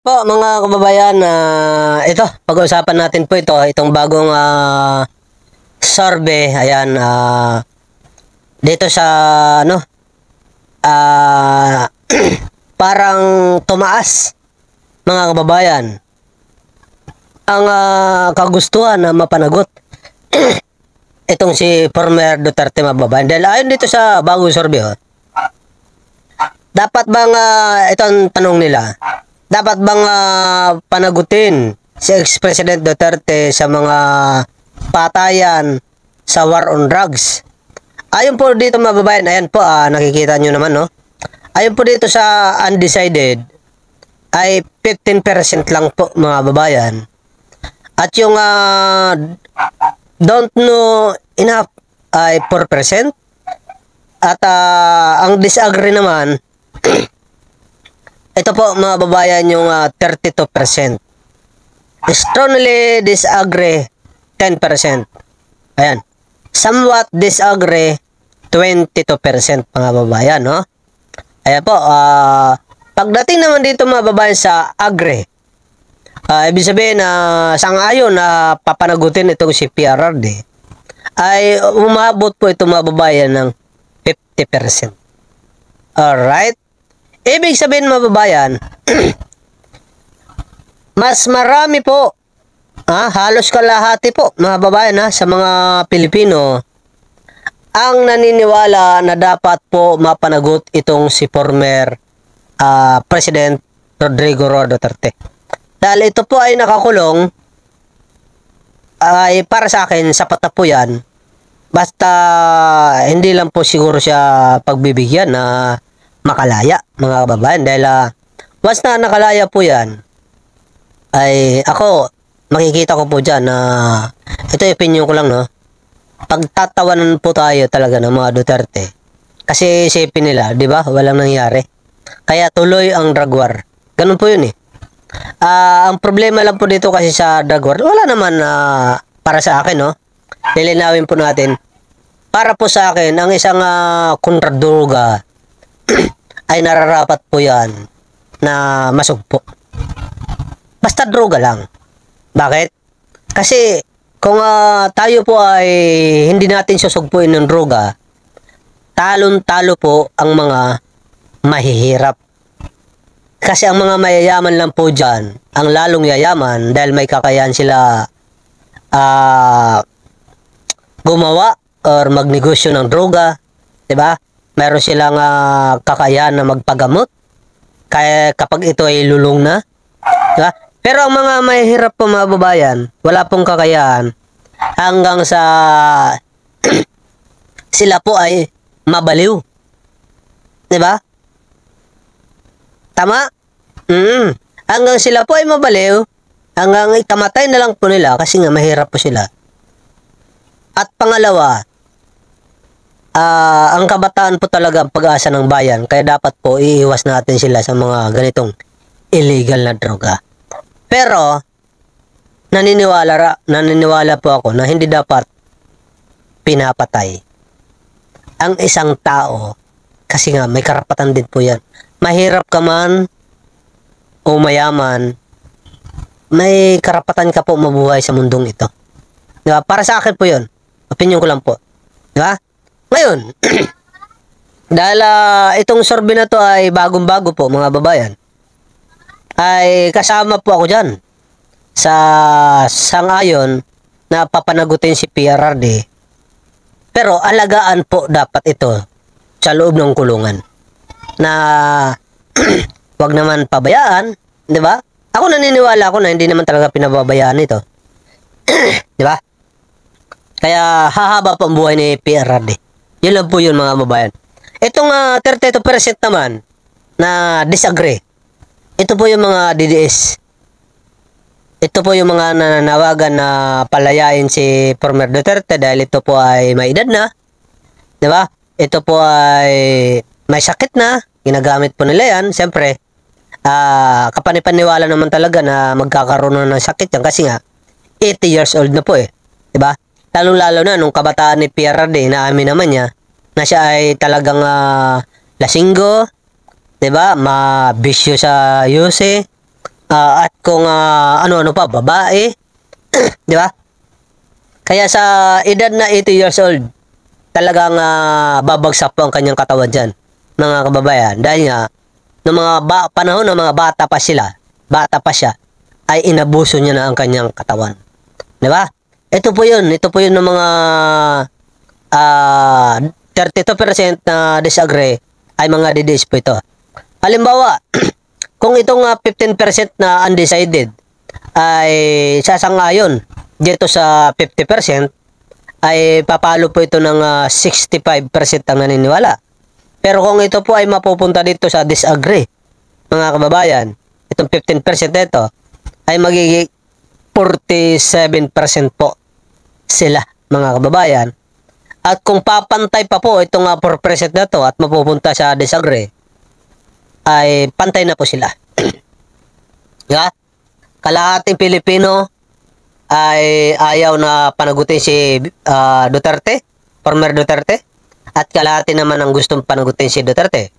po mga kababayan, ito, pag-uusapan natin po itong bagong survey, ayan, dito sa, ano, parang tumaas, mga kababayan, ang kagustuhan na mapanagot, itong si former Duterte, mga kababayan. Dahil ayon dito sa bagong survey, dapat bang, itong tanong nila, dapat bang panagutin si ex-president Duterte sa mga patayan sa war on drugs? Ayon po dito mga babayan, ayan po, nakikita nyo naman, no? Ayon po dito sa undecided, ay 15% lang po mga babayan. At yung don't know enough ay 4%. At ang disagree naman, ito po mga babayan yung 32%. Strongly disagree 10%. Ayan. Somewhat disagree 22% mga babayan, no? Ayan po, pagdating naman dito mga babayan sa agree, ibig sabihin na sang-ayon na papanagutin itong si PRRD, ay umabot po ito mga babayan ng 50%. Alright? Ibig sabihin mga babayan, mas marami po, halos kalahati po mga babayan sa mga Pilipino ang naniniwala na dapat po mapanagot itong si former President Rodrigo Roa Duterte. Dahil ito po ay nakakulong, ay para sa akin sapat na po yan, basta hindi lang po siguro siya pagbibigyan na makalaya mga kababayan. Dahil once na nakalaya po yan, ay ako makikita ko po dyan na ito yung opinion ko lang, no? Pagtatawanan po tayo talaga ng mga Duterte kasi isipin nila, di ba, walang nangyari, kaya tuloy ang drug war. Ganun po yun ang problema lang po dito kasi sa drug war, wala naman para sa akin, no? Lilinawin po natin, para po sa akin ang isang kontradroga ay nararapat po yan na masugpo. Basta droga lang. Bakit? Kasi kung tayo po ay hindi natin susugpuin ng droga, talon-talo po ang mga mahihirap. Kasi ang mga mayayaman lang po dyan, ang lalong yayaman dahil may kakayahan sila gumawa or magnegosyo ng droga, 'di ba? Meron silang kakayahan na magpagamot kaya kapag ito ay lulong na, diba? Pero ang mga mahihirap po mga babayan, wala pong kakayahan hanggang sa sila po ay mabaliw, diba? Tama? Hanggang sila po ay mabaliw, hanggang ikamatay na lang po nila kasi nga mahirap po sila. At pangalawa, ang kabataan po talaga ang pag-asa ng bayan, kaya dapat po iiwas natin sila sa mga ganitong illegal na droga. Pero naniniwala po ako na hindi dapat pinapatay ang isang tao kasi nga may karapatan din po yan. Mahirap ka man o mayaman, may karapatan ka po mabuhay sa mundong ito. Diba? Para sa akin po yun. Opinion ko lang po. Diba? Ngayon, dahil itong survey na to ay bagong-bago po mga babayan, ay kasama po ako dyan sa sangayon na papanagutin si PRRD. Pero alagaan po dapat ito sa loob ng kulungan na wag naman pabayaan, di ba? Ako naniniwala ako na hindi naman talaga pinababayaan ito. Di ba? Kaya hahaba po ang buhay ni PRRD. Yun lang po yun mga babayan. Itong 32% naman na disagree, ito po yung mga DDS. Ito po yung mga nananawagan na palayain si former Duterte dahil ito po ay may edad na. Diba? Ito po ay may sakit na. Ginagamit po nila yan. Siyempre, kapanipaniwala naman talaga na magkakaroon ng sakit yan kasi nga 80 years old na po Diba? Lalong-lalo na nung kabataan ni PRRD, inaamin naman niya na siya ay talagang lasinggo, 'di ba? Mabisyo sa Yuse. At kung ano-ano pa, babae, di ba? Kaya sa edad na 80 years old, talagang babagsak po ang kanyang katawan dyan, mga kababayan. Dahil nga, noong mga panahon ng mga bata pa siya, ay inabuso niya na ang kanyang katawan. Di ba? Ito po yun ng mga 32% na disagree ay mga DDS po ito. Halimbawa, kung itong 15% na undecided ay sasangayon dito sa 50%, ay papalo po ito ng 65% ang naniniwala. Pero kung ito po ay mapupunta dito sa disagree, mga kababayan, itong 15% ito ay magiging 47% po sila, mga kababayan. At kung papantay pa po itong 4% na to at mapupunta sa disagree, ay pantay na po sila. Yeah? Kalahating Pilipino ay ayaw na panagutin si Duterte, former Duterte, at kalahati naman ang gustong panagutin si Duterte.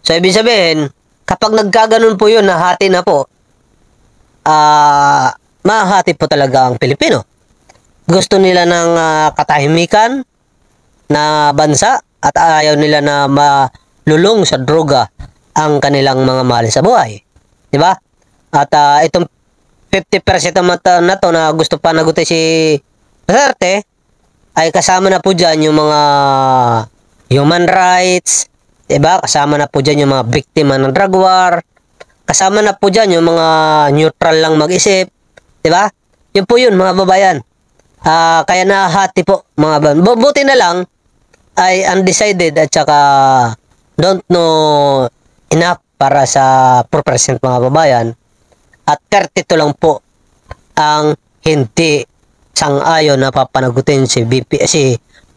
So, ibig sabihin, kapag nagkaganon po yun, nahati na po, mahati po talaga ang Pilipino. Gusto nila ng katahimikan na bansa at ayaw nila na malulong sa droga ang kanilang mga mahal sa buhay. Diba? At itong 50% na to na gusto panagutin si Duterte, ay kasama na po dyan yung mga human rights, diba? Kasama na po dyan yung mga biktima ng drug war, kasama na po dyan yung mga neutral lang mag-isip, diba? Yun po yun, mga babayan. Kaya nahati po, mga babayan. Buti na lang ay undecided at saka don't know enough para sa 4% mga babayan. At 32 lang po ang hindi sang-ayon na papanagutin si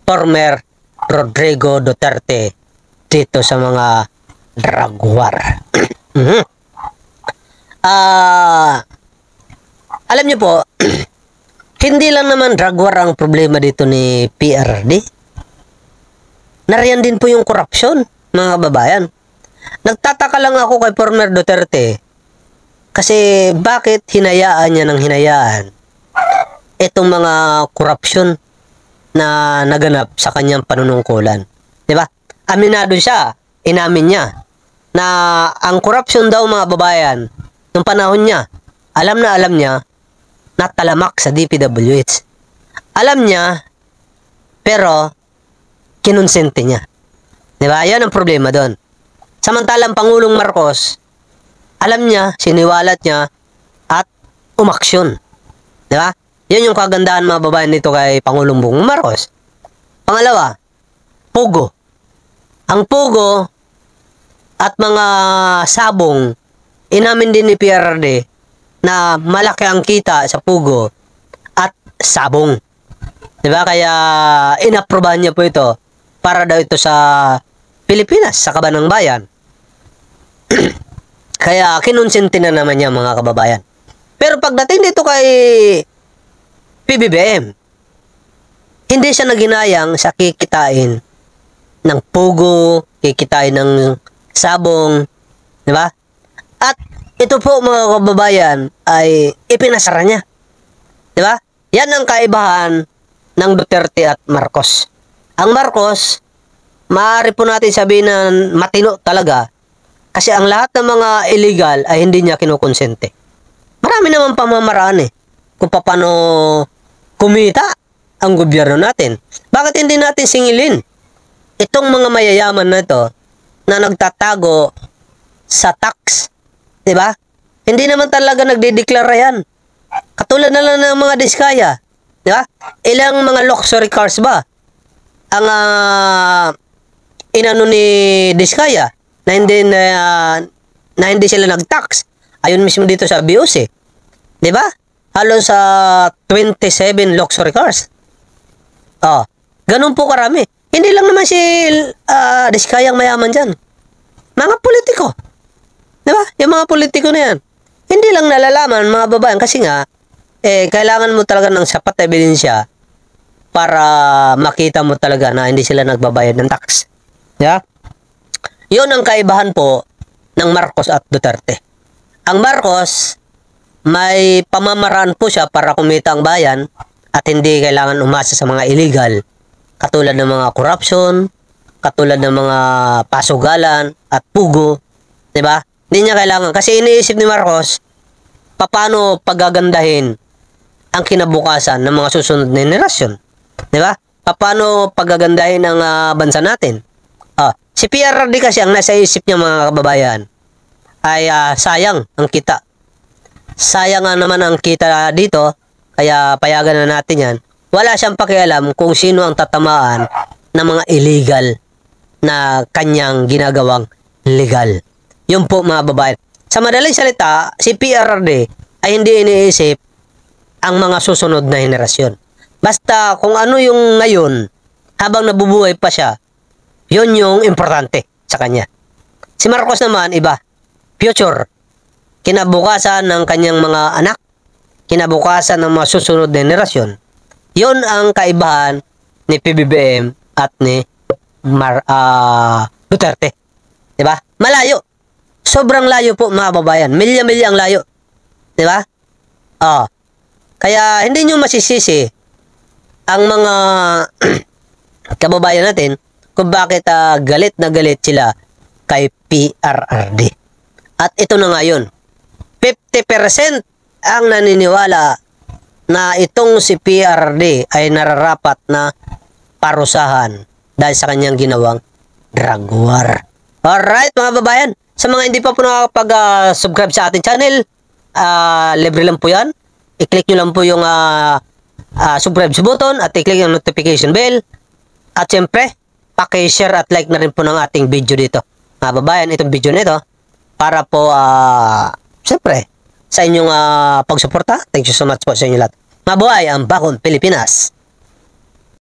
former Rodrigo Duterte dito sa mga drug war. Alam niyo po, hindi lang naman drug war ang problema dito ni PRD. Nariyan din po yung corruption, mga babayan. Nagtataka lang ako kay former Duterte kasi bakit hinayaan niya ng hinayaan itong mga corruption na naganap sa kanyang panunungkulan. Diba? Aminado siya, inamin niya na ang corruption daw, mga babayan, nung panahon niya, alam niya na talamak sa DPWH. Alam niya, pero kinonsente niya. Diba? Yan ang problema doon. Samantalang Pangulong Marcos, alam niya, siniwalat niya, at umaksyon. Diba? Yan yung kagandahan, mga babayan, nito kay Pangulong Bongbong Marcos. Pangalawa, pugo. Ang pugo at mga sabong, inamin din ni PRD na malaki ang kita sa pugo at sabong. Diba? Kaya inaprobahan niya po ito para daw ito sa Pilipinas, sa Kabanang Bayan. Kaya kinonsente na naman niya, mga kababayan. Pero pagdating dito kay PBBM, hindi siya naginayang sa kikitain ng pugo, kikitain ng sabong, di ba? At ito po, mga kababayan, ay ipinasara niya. Di ba? Yan ang kaibahan ng Duterte at Marcos. Ang Marcos, maaari po natin sabihin na matino talaga kasi ang lahat ng mga illegal ay hindi niya kinukonsente. Marami naman pamamaraan kung paano kumita ang gobyerno natin. Bakit hindi natin singilin itong mga mayayaman na ito na nagtatago sa tax? Diba? Hindi naman talaga nagdideklara yan. Katulad na lang ng mga diskaya. Diba? Ilang mga luxury cars ba ang inano ni Diskaya na hindi sila nag-tax. Ayun mismo dito sa BOC. 'Di ba? Halos sa 27 luxury cars. Ganun po karami. Hindi lang naman si Diskaya ang mayaman diyan. Mga politiko. 'Di ba? Yung mga politiko na 'yan. Hindi lang nalalaman, mga babayan, kasi nga kailangan mo talaga ng sapat na ebidensya para makita mo talaga na hindi sila nagbabayad ng tax. Yeah? Yun ang kaibahan po ng Marcos at Duterte. Ang Marcos, may pamamaraan po siya para kumita ang bayan at hindi kailangan umasa sa mga illegal katulad ng mga corruption, katulad ng mga pasugalan at pugo, 'di ba? Hindi niya kailangan kasi iniisip ni Marcos paano pagagandahin ang kinabukasan ng mga susunod na henerasyon, 'di ba? Paano pagagandahin ang bansa natin? Si PRRD kasi ang nasa isip niya mga kababayan ay sayang ang kita. Sayang nga naman ang kita dito, kaya payagan na natin yan. Wala siyang pakialam kung sino ang tatamaan ng mga illegal na kanyang ginagawang legal. Yun po mga babae. Sa madaling salita, si PRRD ay hindi iniisip ang mga susunod na henerasyon. Basta kung ano yung ngayon, habang nabubuhay pa siya, yun yung importante sa kanya. Si Marcos naman, iba. Future. Kinabukasan ng kanyang mga anak, kinabukasan ng mga susunod na henerasyon. Yun ang kaibahan ni PBBM at ni Duterte. Diba? Malayo. Sobrang layo po mga babayan. Milya-milya ang layo. Diba? Kaya hindi nyo masisisi ang mga kababayan natin kung bakit galit na galit sila kay PRRD. At ito na nga yun. 50% ang naniniwala na itong si PRRD ay nararapat na parusahan dahil sa kanyang ginawang drug war. Alright mga babayan, sa mga hindi pa po nakakapag-subscribe sa ating channel, libre lang po yan. I-click nyo lang po yung subscribe button at i-click yung notification bell. At syempre, paki-share at like na rin po ng ating video dito. Mga babayan, itong video nito para po, syempre, sa inyong pagsuporta. Thank you so much po sa inyo lahat. Mabuhay ang Bagong Pilipinas!